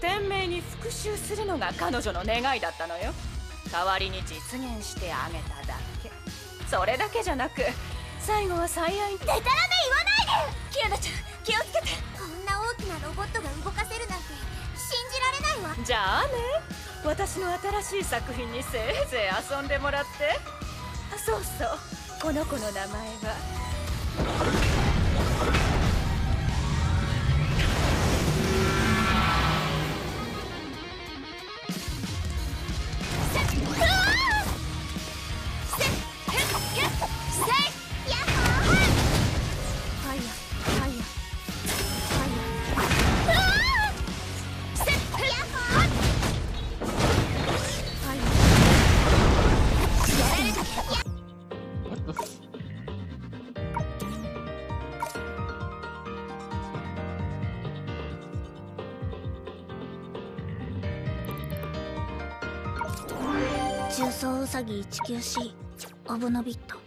天命に復讐するのが彼女の願いだったのよ。代わりに実現してあげただけ。それだけじゃなく、最後は最愛。デタラメ言わないで。キアナちゃん気をつけて。こんな大きなロボットが動かせるなんて信じられないわ。じゃあね、私の新しい作品にせいぜい遊んでもらって。そうそう、この子の名前は重装ウサギ 19C オブノビット。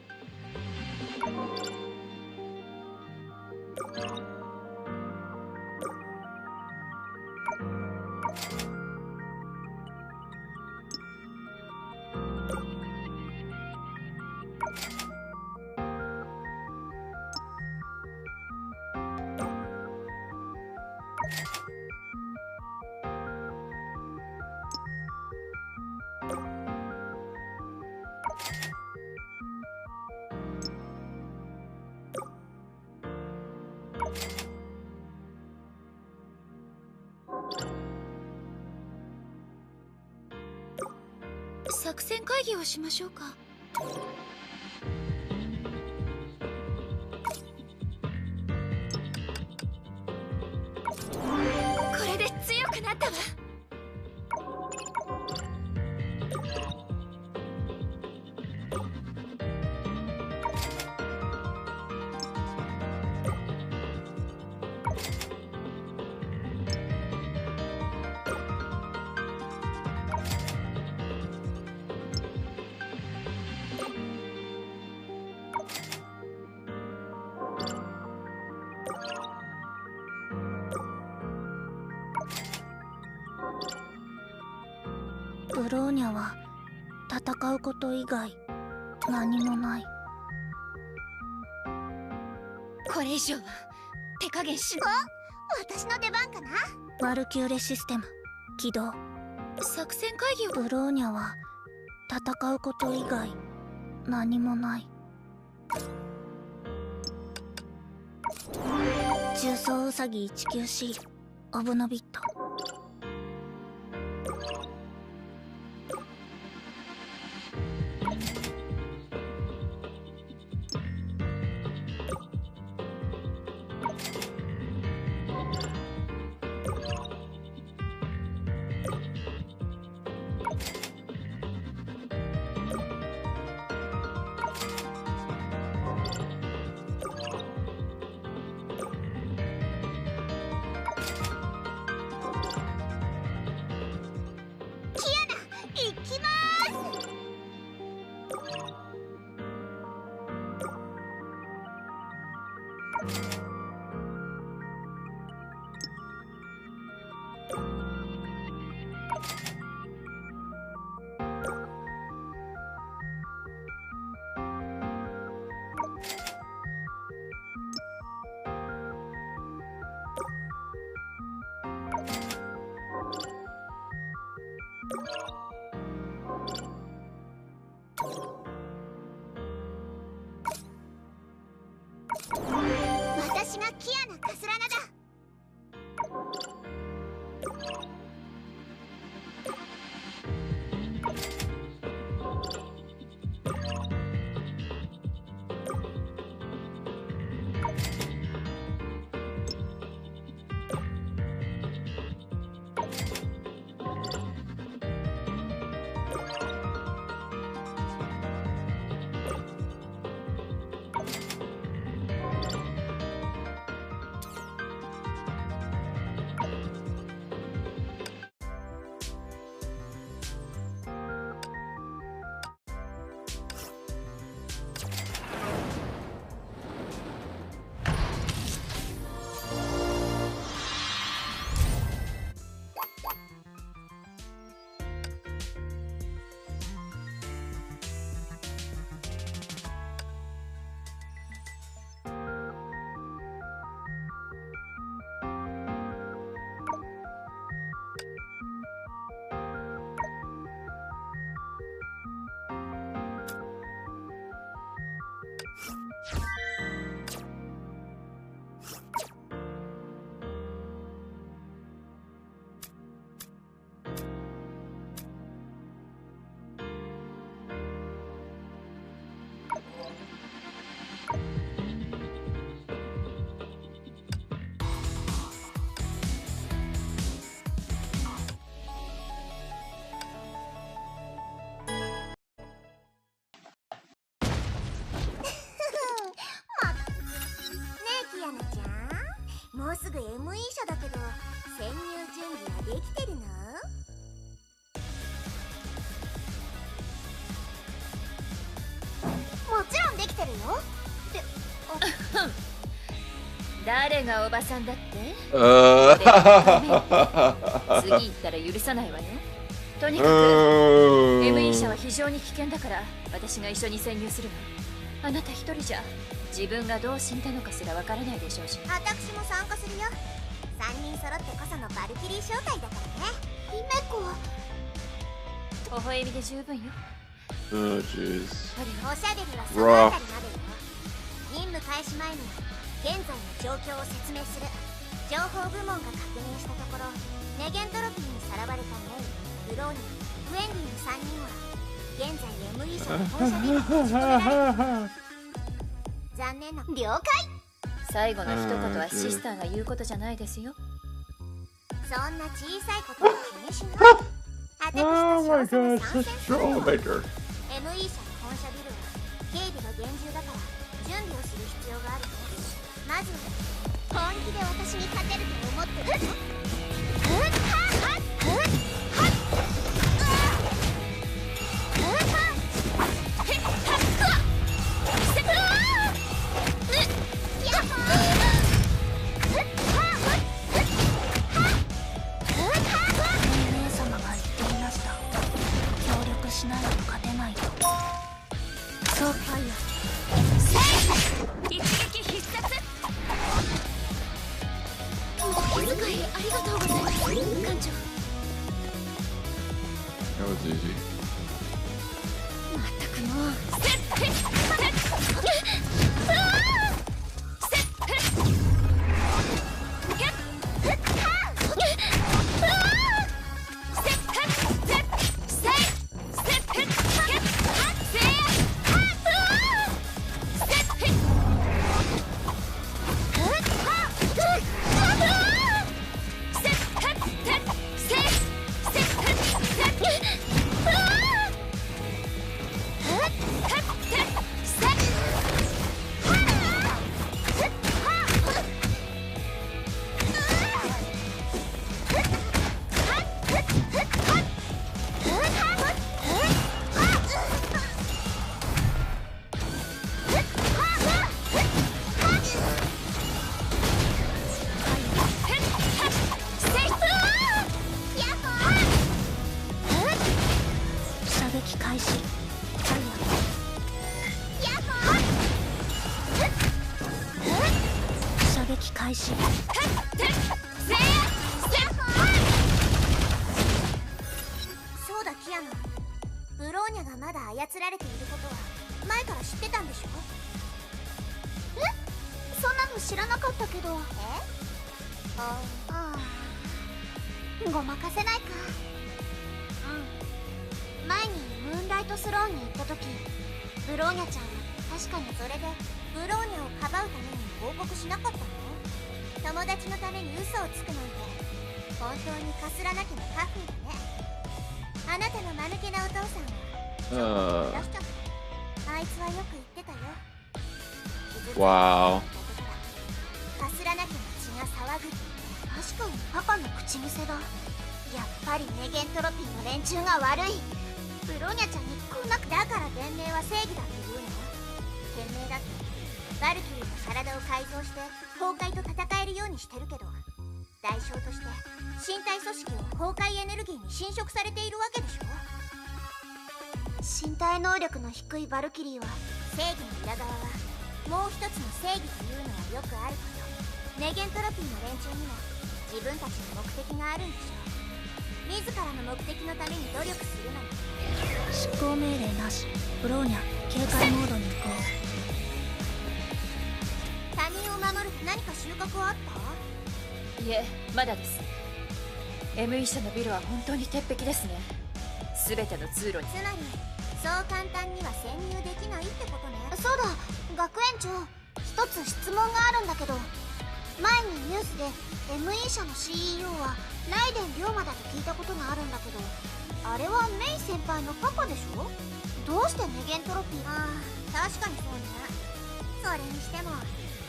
作戦会議をしましょうか。これで強くなったわ。ブローニャは戦うこと以外何もない。これ以上は手加減し。私の出番かな。ワルキューレシステム起動。作戦会議を。ブローニャは戦うこと以外何もない。重装ウサギ 19C オブノビット。私がキアナ・カスラナだ。すぐ ME 社だけど、潜入準備はできてるの？もちろんできてるよ。で、誰がおばさんだって？次行ったら許さないわよ。とにかく ME 社は非常に危険だから私が一緒に潜入するわ。あなた一人じゃ自分がどう死んだのかすらわからないでしょうし。私も参加するよ。3人揃ってこそのバルキリー招待だからね。姫子、微笑みで十分よ。Oh, jeez. おしゃべりはそのあたりまでよ。任務開始前に現在の状況を説明する。情報部門が確認したところ、ネゲントロピーにさらわれたメイ、ブローニャ、ウェンディの3人は現在 ME 社の本社ビルに閉じ込められている。残念な。了解。最後の一言はシスターが言うことじゃないですよ。そんな小さいことは気にしない。アテクスと少佐が参戦するよ。 ME 社の本社ビルは警備が厳重だから準備をする必要があるね。まず本気で私に勝てると思ってるの？That was easy. まったくもう。そうだキアナ、ブローニャがまだ操られていることは前から知ってたんでしょ？え？そんなの知らなかったけど。ごまかせないか。前にムーンライトスローンに行った時、ブローニャちゃんは確かにそれでブローニャをかばうために報告しなかったの？友達のために嘘をつくなんて本当にかすらなきゃの家風だね。あなたの間抜けなお父さんはちょっと出しちゃった。あいつはよく言ってたよ。Wow. かすらなきゃの血が騒ぐって。確かにパパの口癖だ。やっぱりネゲントロピーの連中が悪い。ブローニャちゃんにこんな。だから伝命は正義だって言うの？天命だってバルキリーの体を改造して崩壊と戦えるようにしてるけど、代償として身体組織を崩壊エネルギーに侵食されているわけでしょ。身体能力の低いバルキリーは正義の裏側はもう一つの正義というのはよくあること。ネゲントロピーの連中にも自分たちの目的があるんでしょう。自らの目的のために努力するのに。執行命令なし。ブローニャ、警戒モードに行こう。他人を守るって何か収穫はあった？いえ、まだです。ME 社のビルは本当に鉄壁ですね。すべての通路に。つまりそう簡単には潜入できないってことね。そうだ、学園長、一つ質問があるんだけど、前にニュースで ME 社の CEO はライデン龍馬だと聞いたことがあるんだけど、あれはメイ先輩のパパでしょ？どうしてネゲントロピー？確かにそうね。それにしても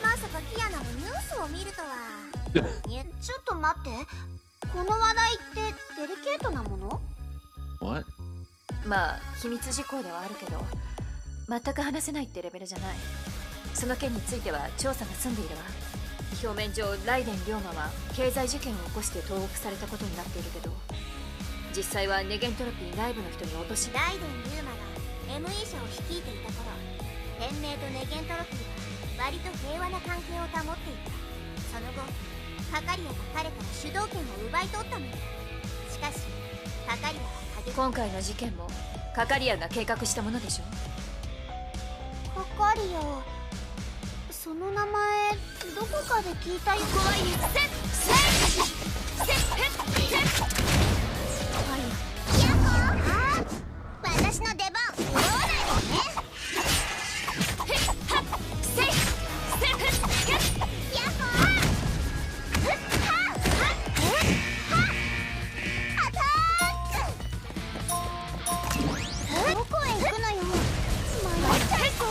まさかキアナもニュースを見るとは。ちょっと待って、この話題ってデリケートなもの？ What? まあ秘密事項ではあるけど、全く話せないってレベルじゃない。その件については調査が済んでいるわ。表面上ライデン龍馬は経済事件を起こして投獄されたことになっているけど、実際はネゲントロピー内部の人に落とし、ライデン・ユーマが ME 社を率いていた頃、天命とネゲントロピーは割と平和な関係を保っていた。その後カカリアが彼から主導権を奪い取ったのよ。しかしカカリアは今回の事件もカカリアが計画したものでしょ。カカリア、その名前どこかで聞いたよ。私の出番、ブローナーですね。どこへ行くのよ。迷っちゃいそう。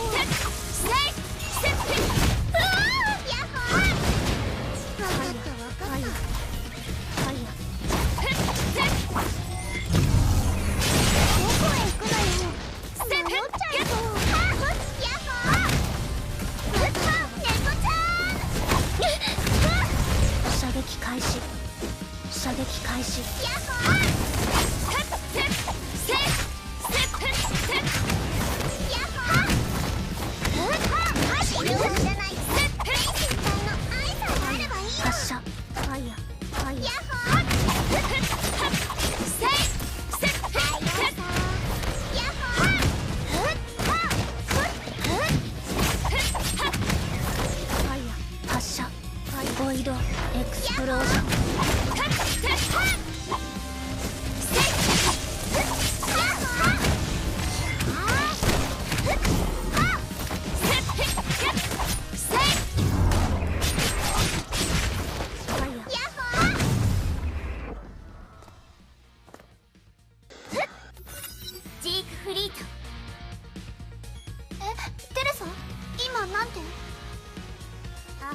射撃開始。発射。ファイヤーファイヤー。発射。ボイドエクスプロージョン。ジークフリート。テレサ、今なんて？あ、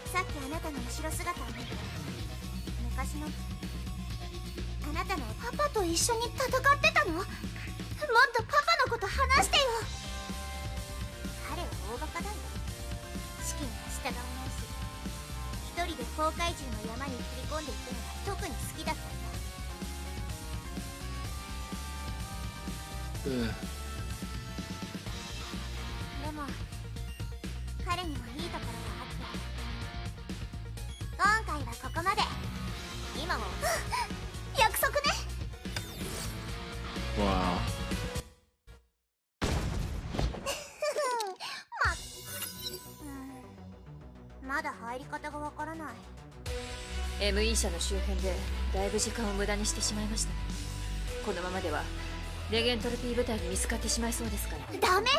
さっきあなたの後ろ姿を見て、昔のあなたのパパと一緒に戦ってたの？もっとパパのこと話してよ。彼は大バカだよ。指揮には従わないし、一人で公海獣の山に切り込んでいくのが特に好きだったんだ。でも彼にもいいところがあって、今回はここまで。今も約束ね。Wow. まだ入り方がわからない。 ME 社の周辺でだいぶ時間を無駄にしてしまいましたね。このままではレゲントロピー部隊に見つかってしまいそうですから。ダメ、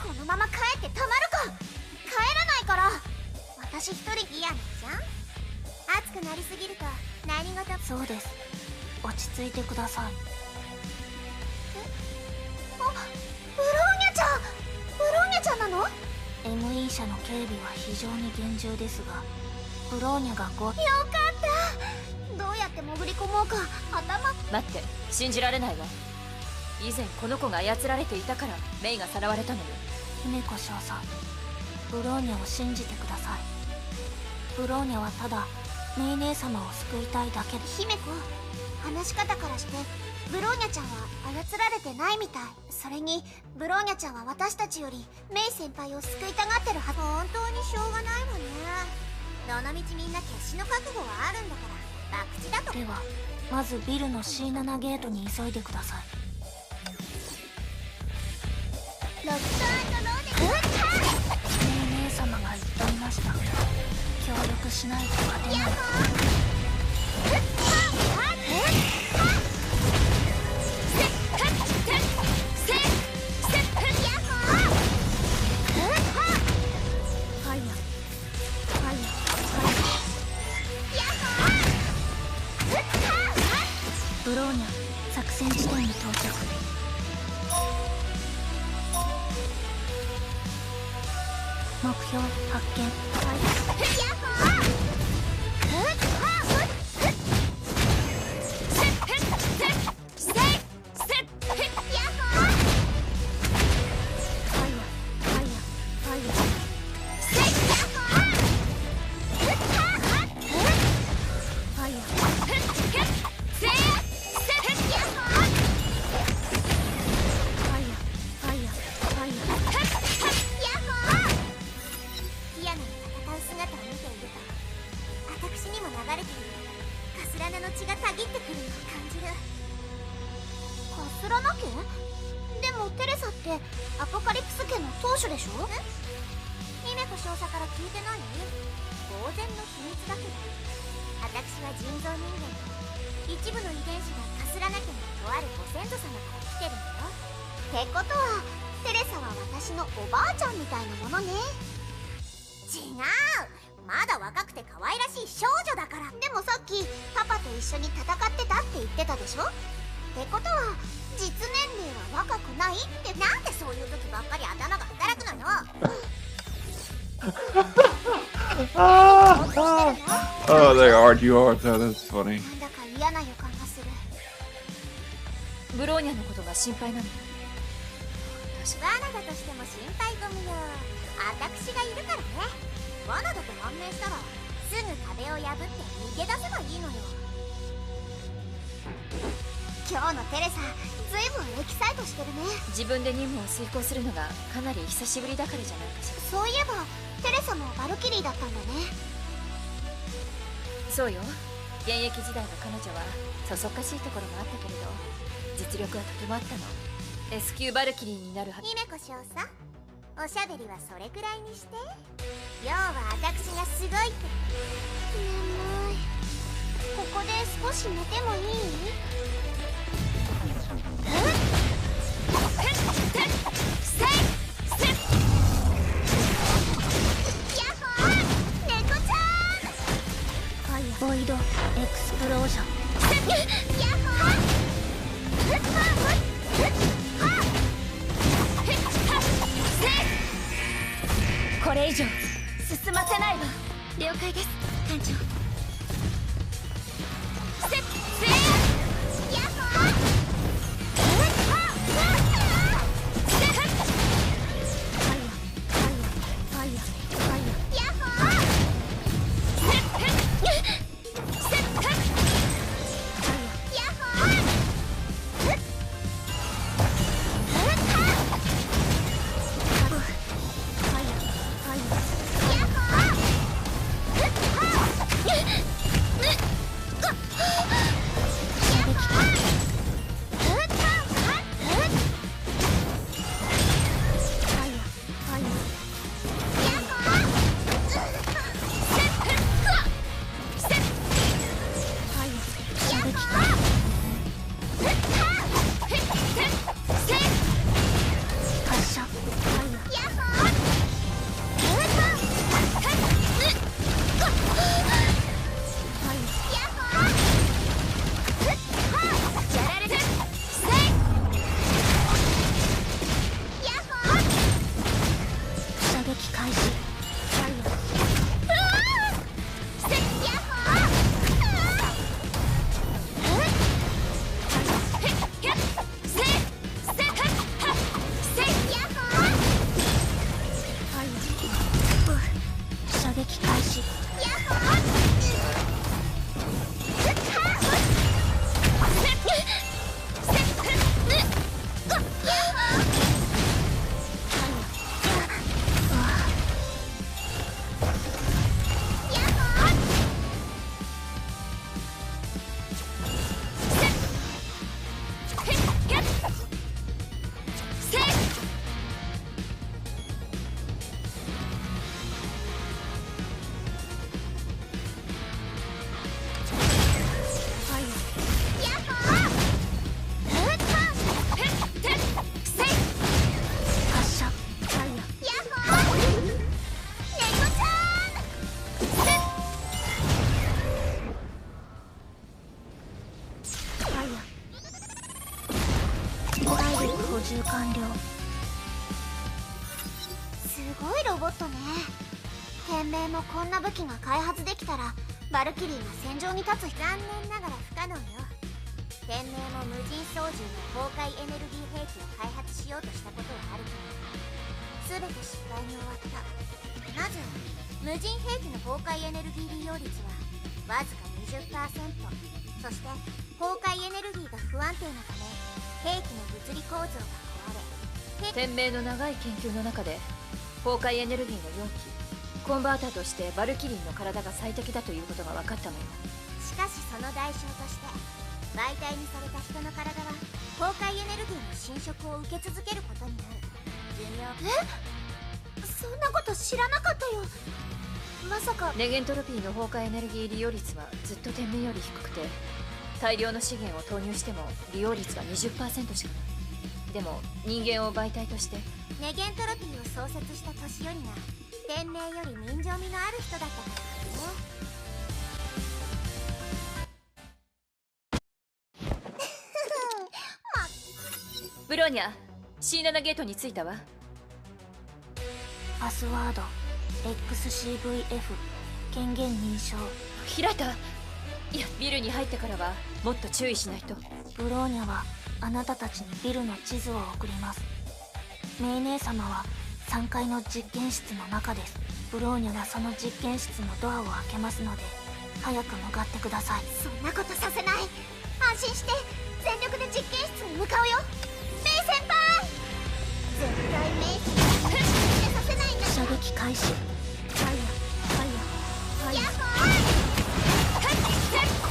このまま帰ってたまるか。帰らないから。私一人嫌なんじゃん。熱くなりすぎると何事。そうです、落ち着いてください。ブローニャちゃん。ブローニャちゃんなの？ ME 社の警備は非常に厳重ですが、ブローニャがよかった。どうやって潜り込もうか。頭。待って、信じられないわ。以前この子が操られていたからメイがさらわれたのよ。姫子少佐、ブローニャを信じてください。ブローニャはただメイ姉様を救いたいだけで。姫子、話し方からしてブローニャちゃんは操られてないみたい。それにブローニャちゃんは私たちよりメイ先輩を救いたがってるはず。本当にしょうがないわね。どのみちみんな決死の覚悟はあるんだから博打だと。ではまずビルの C7 ゲートに急いでください。ロックト&ローでメイ姉様が言っていました。協力しないと勝てない。ブローニャ、作戦地点に到着。目標発見。Oh, they argue hard though. That's funny. ブローニャのことが心配なの。罠だとしても心配ご無用。私がいるからね。罠だと判明したらすぐ壁を破って逃げ出せばいいのよ。今日のテレサ、ずいぶんエキサイトしてるね。自分で任務を遂行するのがかなり久しぶりだからじゃないかしら。そういえばテレサもバルキリーだったんだね。そうよ。現役時代の彼女はそそっかしいところもあったけれど実力はとてもあったの。S 級バルキリーになるはず。姫子少佐、おしゃべりはそれくらいにして。要は私がすごいって。眠い。ここで少し寝てもいい？ボイドエクスプロージョン。これ以上進ませないわ。了解です、艦長。ホットね。天命もこんな武器が開発できたらバルキリーが戦場に立つ。残念ながら不可能よ。天命も無人操縦の崩壊エネルギー兵器を開発しようとしたことはあるけど、全て失敗に終わった。まず無人兵器の崩壊エネルギー利用率はわずか 20%。 そして崩壊エネルギーが不安定なため兵器の物理構造が壊れ、天命の長い研究の中で崩壊エネルギーの容器コンバーターとしてバルキリンの体が最適だということが分かったのよ。しかしその代償として媒体にされた人の体は崩壊エネルギーの侵食を受け続けることになる。寿命。そんなこと知らなかったよ。まさかネゲントロピーの崩壊エネルギー利用率はずっと天命より低くて、大量の資源を投入しても利用率は 20% しかない。でも人間を媒体として。ネゲントロピーを創設した年寄りが天命より人情味のある人だったからね。ブローニャ、C7 ゲートに着いたわ。パスワード XCVF 権限認証。開いた。いや、ビルに入ってからはもっと注意しないと。ブローニャはあなたたちにビルの地図を送ります。メイネー様は3階の実験室の中です。ブローニャはその実験室のドアを開けますので早く向かってください。そんなことさせない。安心して全力で実験室に向かうよ。メイ先輩、絶対メイ様にさせないんだ。射撃開始。ファイヤーファイヤーファイヤー。ヤッホー。射撃開始。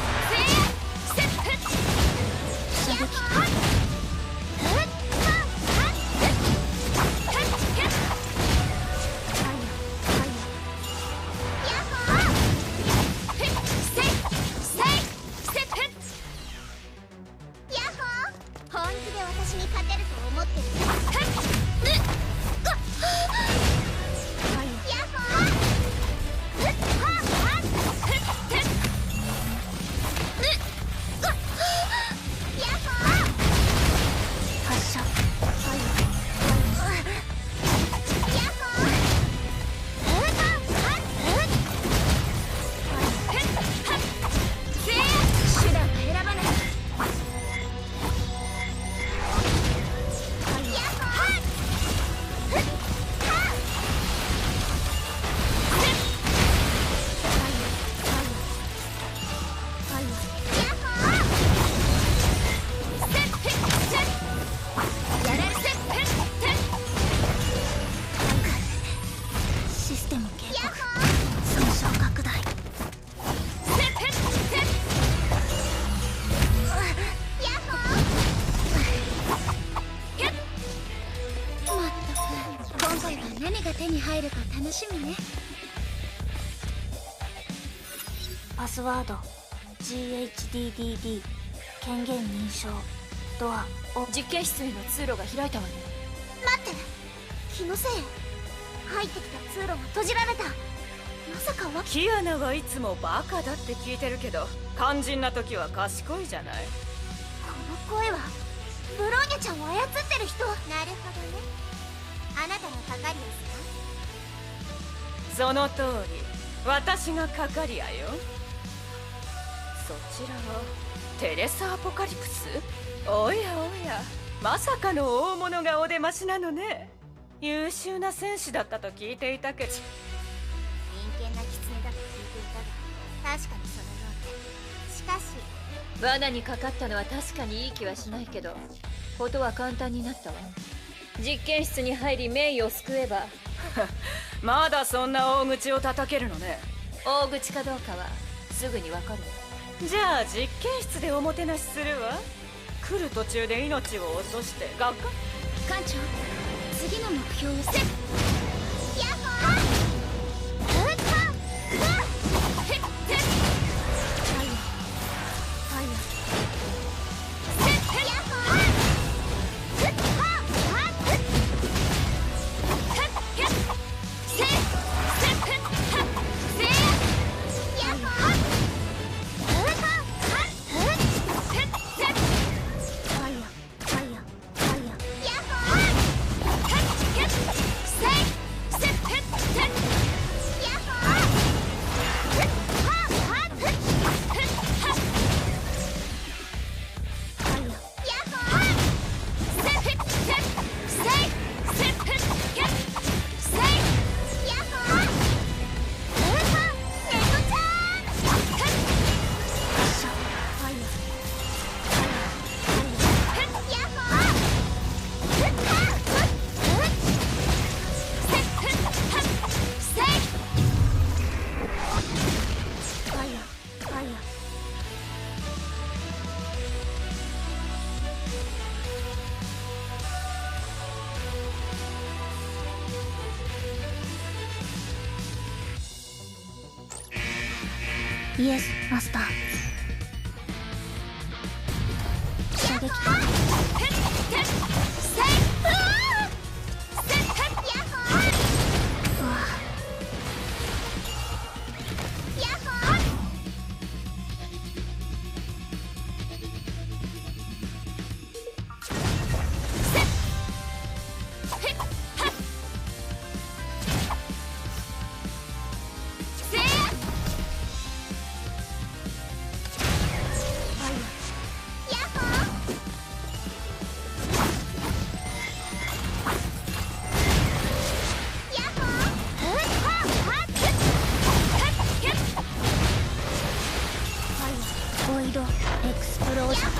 パスワード GHDDD 権限認証。ドアを。実験室への通路が開いたわね。待って、気のせい。入ってきた通路が閉じられた。まさかは。キアナはいつもバカだって聞いてるけど肝心な時は賢いじゃない。この声はブローニャちゃんを操ってる人。なるほどね。あなたの係ですか。その通り、私が係やよ。そちらはテレサ・アポカリプス。おやおや、まさかの大物がお出ましなのね。優秀な戦士だったと聞いていたけど。陰険な狐だと聞いていたが確かにそのようで。しかし罠にかかったのは確かにいい気はしないけど、ことは簡単になったわ。実験室に入りメイを救えばまだそんな大口を叩けるのね。大口かどうかはすぐにわかるわ。じゃあ実験室でおもてなしするわ。来る途中で命を落としてがっか。艦長、次の目標をセット。ヤッホー。イエスマスター。射撃ボイドエクスプロージョン。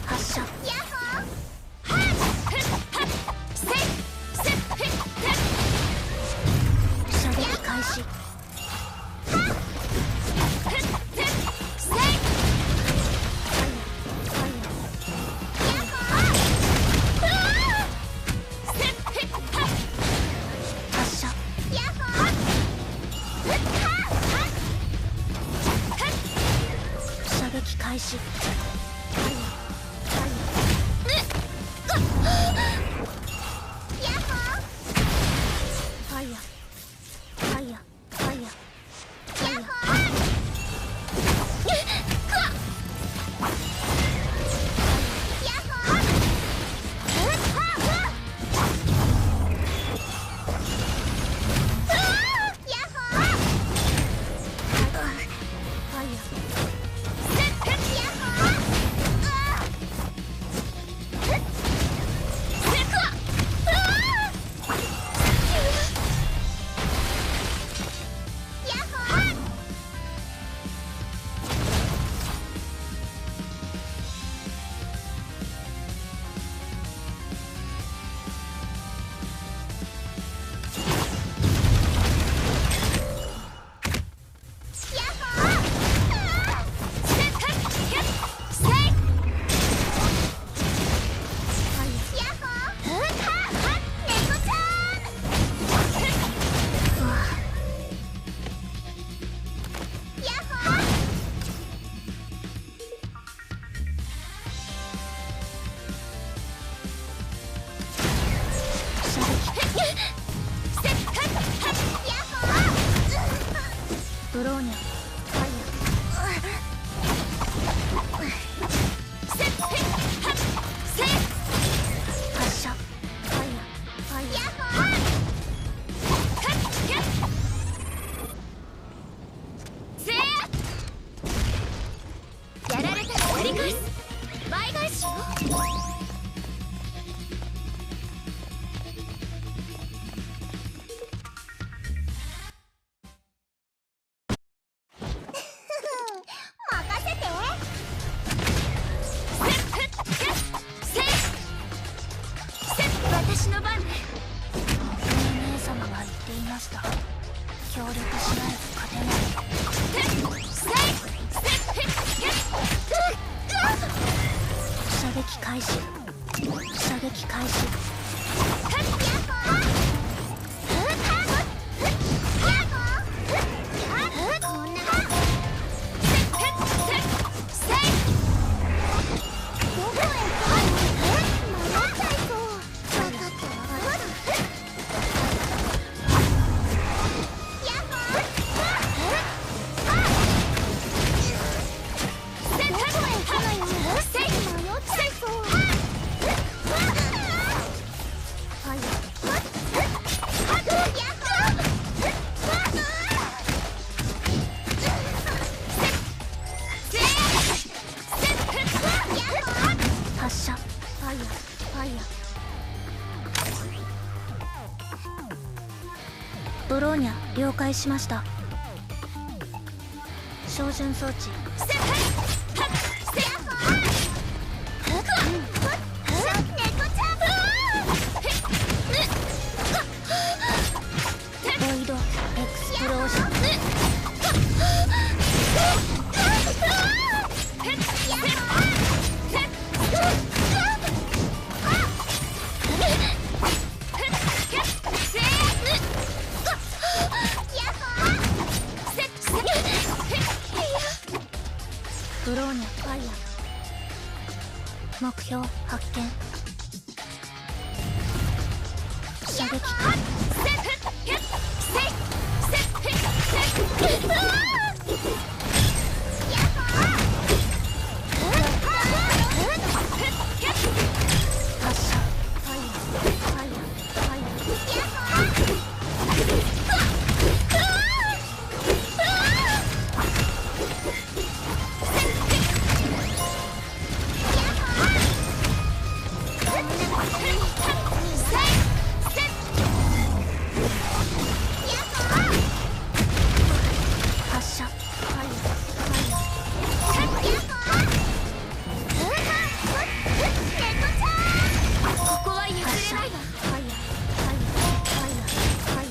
発射。射撃開始。発射。射撃開始。ファイヤーファイヤーファイヤーファイヤー。ブローニャファイヤー。発射。ファイヤーファイヤー。やられたら繰り返す。倍返しよ。任せて。私の番ね。姉様が言っていました。協力しないと勝てない。射撃開始。射撃開始。発射。ファイヤーファイヤー。ブローニャ了解しました。照準装置。目標発見。射撃発射。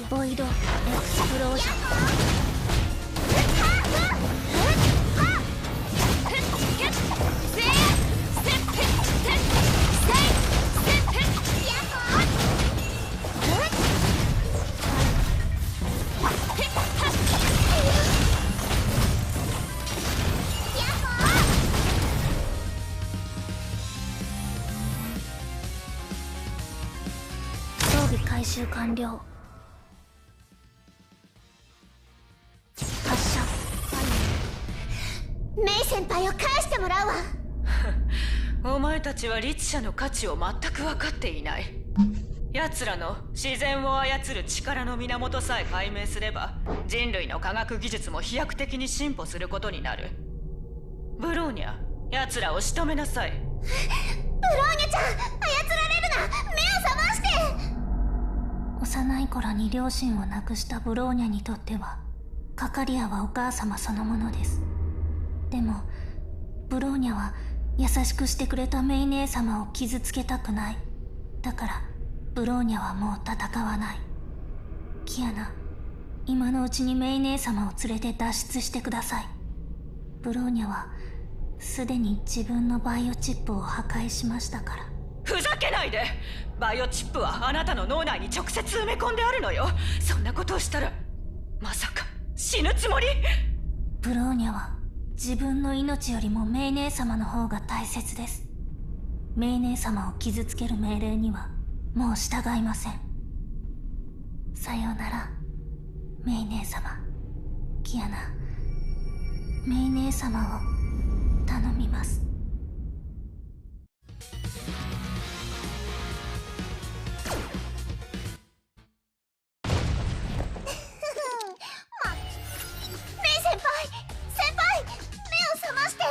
ボイドエクスプロージョン。装備回収完了。発射。メイ先輩を返してもらうわ。お前たちは律者の価値を全く分かっていない。奴らの自然を操る力の源さえ解明すれば、人類の科学技術も飛躍的に進歩することになる。ブローニャ、奴らを仕留めなさい。ブローニャちゃん、操られるな。目を覚まして。幼い頃に両親を亡くしたブローニャにとっては、カカリアはお母様そのものです。でもブローニャは優しくしてくれたメイ姉様を傷つけたくない。だからブローニャはもう戦わない。キアナ、今のうちにメイ姉様を連れて脱出してください。ブローニャはすでに自分のバイオチップを破壊しましたから。ふざけないで。バイオチップはあなたの脳内に直接埋め込んであるのよ。そんなことをしたらまさか死ぬつもり？ブローニャは自分の命よりもメイ姉様の方が大切です。メイ姉様を傷つける命令にはもう従いません。さようならメイ姉様。キアナ、メイ姉様を頼みます。メイ先輩、目を覚まして。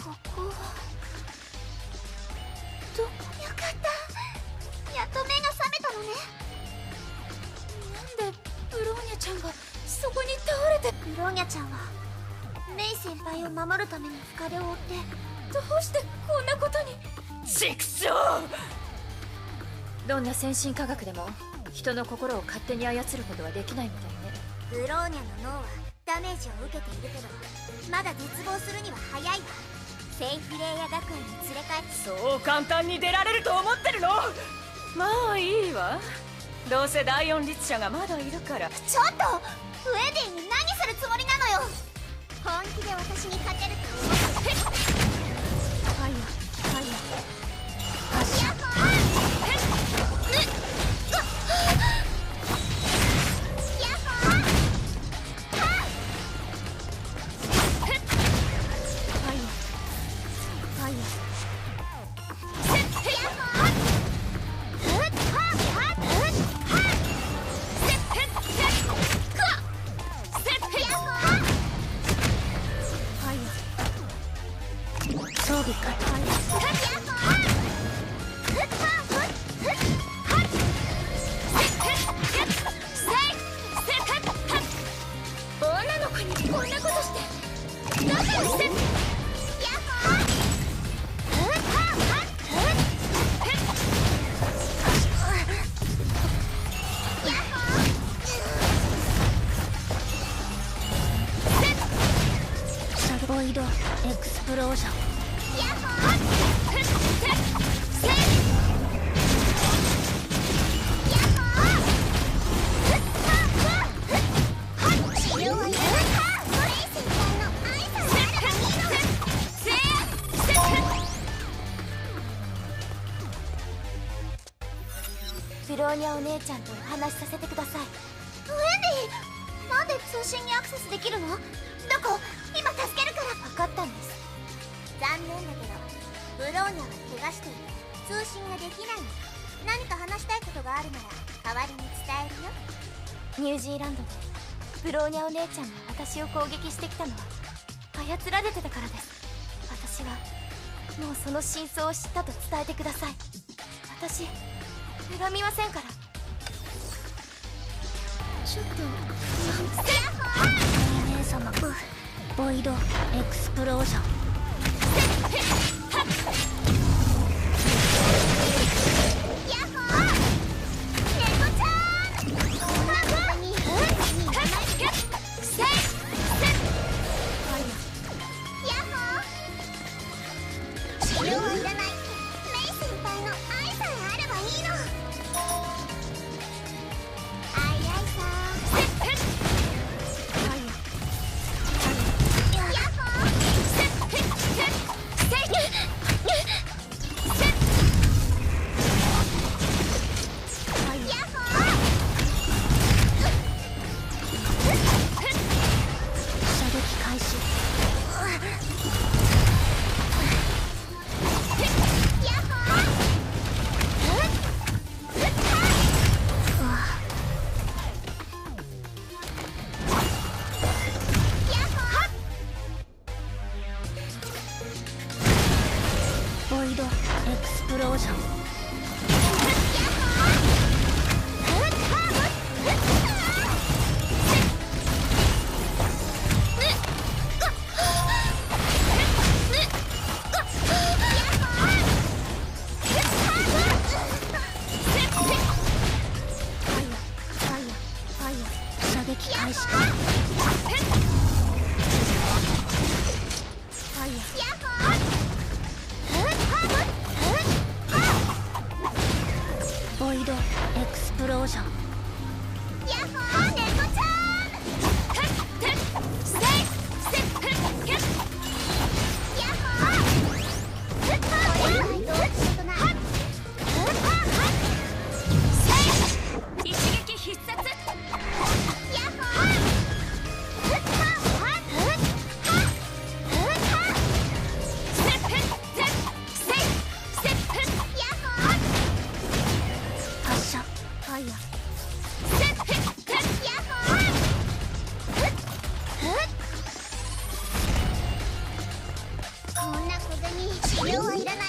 ここはどこ？よかった、やっと目が覚めたのね。なんでブローニャちゃんがそこに倒れて。ブローニャちゃんはメイ先輩を守るために深手を負って。どうしてこんなことに。チクショー！どんな先進科学でも人の心を勝手に操ることはできないみたいね。ブローニャの脳はダメージを受けているけど、まだ絶望するには早いわ。セイフレイヤ学園に連れ帰って。そう簡単に出られると思ってるの？まあいいわ。どうせ第四律者がまだいるから。ちょっとウェディに何するつもりなのよ。本気で私に勝てると思って。ファイヤ発射。装備完了。女の子にこんなことしてどうしたの？ボイドエクスプロージョン。姉ちゃんとお話しさせてください。ウェンディ、なんで通信にアクセスできるの？どこ？今助けるから。分かったんです。残念だけどブローニャは怪我していて通信ができないの。何か話したいことがあるなら代わりに伝えるよ。ニュージーランドでブローニャお姉ちゃんが私を攻撃してきたのは操られてたからです。私はもうその真相を知ったと伝えてください。私恨みませんから。ちょっと姉様、ボイドエクスプロージョン。ボイドエクスプロージョン。射撃開始。ボイドエクスプロージョン。ヤッホーネコちゃん。ヤッホー。一撃必殺。ヤッホー。発射。ファイヤー。こんな小銭資料はいらない。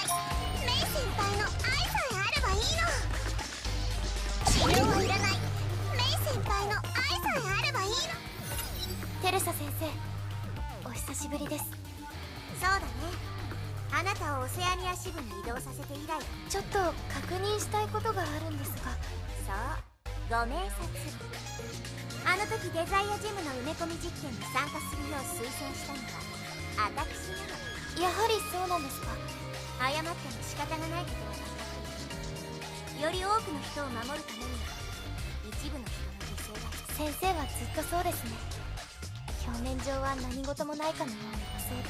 メイ先輩の愛さえあればいいの。資料はいらない。メイ先輩の愛さえあればいいの。テレサ先生、お久しぶりです。そうだね。あなたをオセアニア支部に移動させて以来。ちょっと確認したいことがあるんですが。そう、ご明察。あの時デザイアジムの埋め込み実験に参加するよう推薦したのは私なの。やはりそうなんですか。謝っても仕方がないことは分かっている。より多くの人を守るためには一部の人の犠牲が必要。先生はずっとそうですね。表面上は何事もないかのように装っ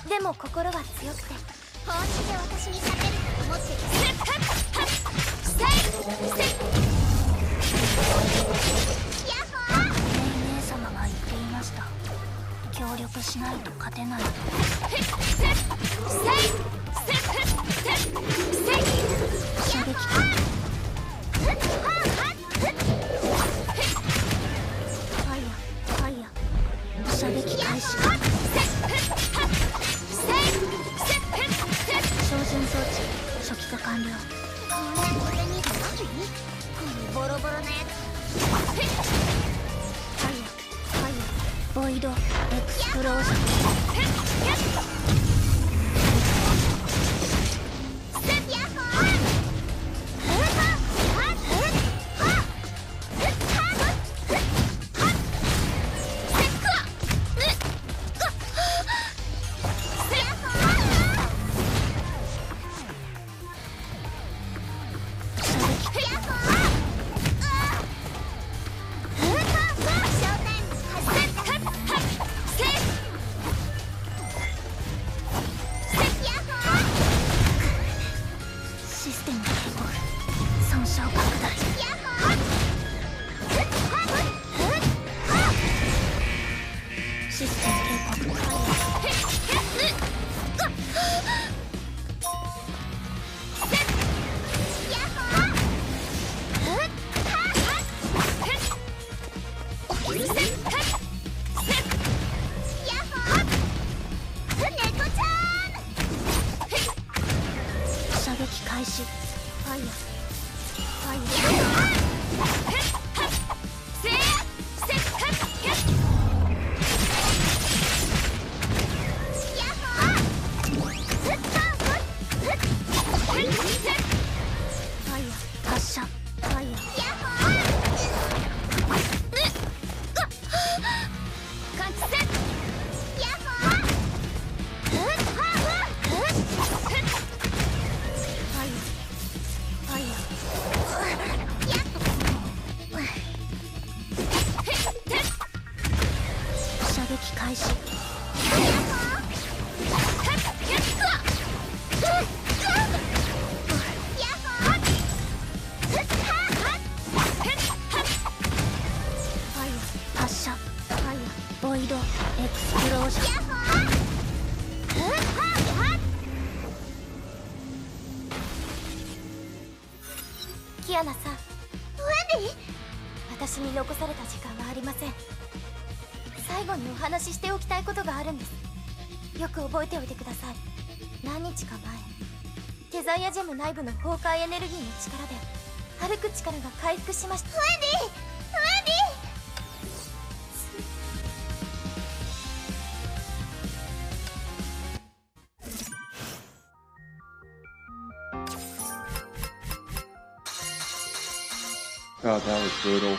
て、でも心は強くて。本気で私に勝てると思ってる。ヤッホー。姉様が言っていました。協力しないと勝てないと。射撃。ファイヤー。射撃開始。照準装置初期化完了。こんなこれに何？このボロボロなやつ。ファイヤー。ボイドエクスプロージョン。ティアナさん、ウェンディ。私に残された時間はありません。最後にお話ししておきたいことがあるんです。よく覚えておいてください。何日か前、デザイアジェム内部の崩壊エネルギーの力で歩く力が回復しました。ウェンディ、ウェンディ。God, that was brutal.